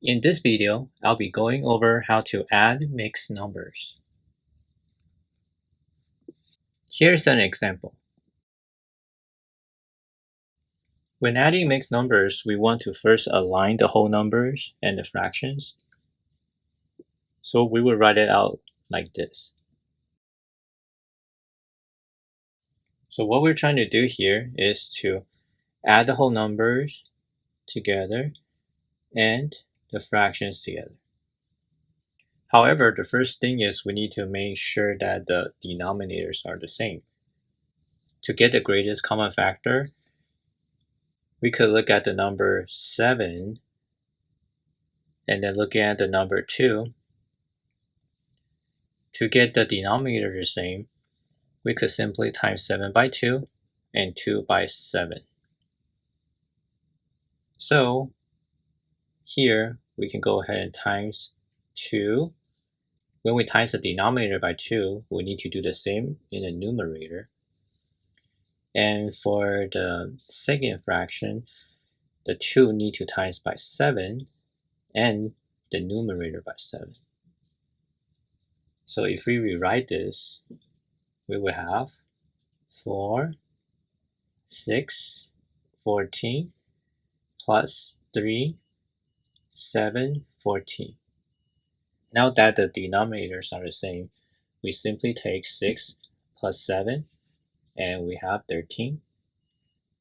In this video, I'll be going over how to add mixed numbers. Here's an example. When adding mixed numbers, we want to first align the whole numbers and the fractions. So we will write it out like this. So what we're trying to do here is to add the whole numbers together and the fractions together. However, the first thing is we need to make sure that the denominators are the same. To get the greatest common factor, we could look at the number 7 and then look at the number 2. To get the denominator the same, we could simply times 7 by 2 and 2 by 7. So here we can go ahead and times 2. When we times the denominator by 2, we need to do the same in the numerator. And for the second fraction, the 2 need to times by 7 and the numerator by 7. So if we rewrite this, we will have 4, 6, 14, plus 3, 7, 14. Now that the denominators are the same, we simply take 6 plus 7, and we have 13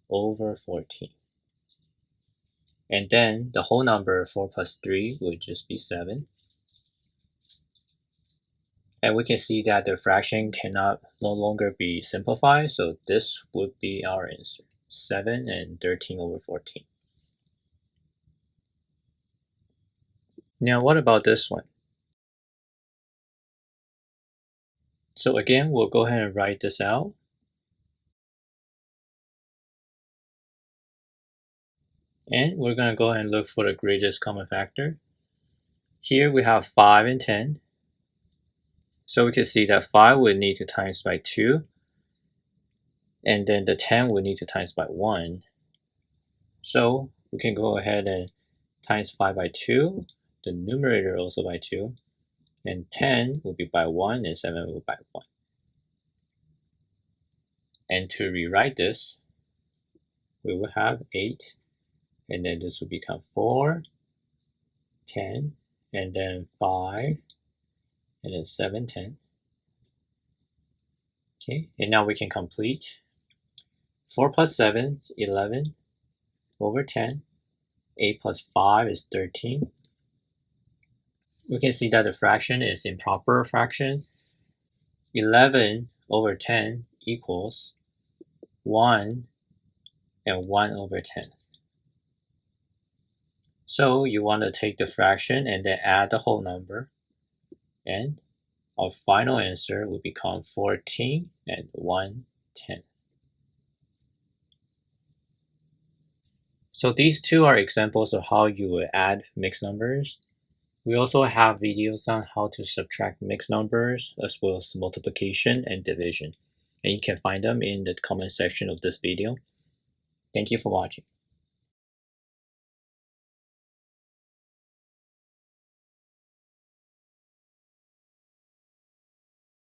over 14. And then the whole number 4 plus 3 would just be 7. And we can see that the fraction cannot no longer be simplified, so this would be our answer, 7 and 13 over 14. Now what about this one? So again, we'll go ahead and write this out. And we're going to go ahead and look for the greatest common factor. Here we have 5 and 10. So we can see that 5 would need to times by 2. And then the 10 would need to times by 1. So we can go ahead and times 5 by 2. The numerator also by 2. And 10 will be by 1 and 7 will be by 1. And to rewrite this, we will have 8. And then this will become 4, 10, and then 5, and then 7, 10. Okay, and now we can complete. 4 plus 7 is 11 over 10. 8 plus 5 is 13. We can see that the fraction is improper fraction. 11 over 10 equals 1 and 1 over 10. So you want to take the fraction and then add the whole number. And our final answer will become 14 and 1/10. So these two are examples of how you would add mixed numbers. We also have videos on how to subtract mixed numbers as well as multiplication and division. And you can find them in the comment section of this video. Thank you for watching.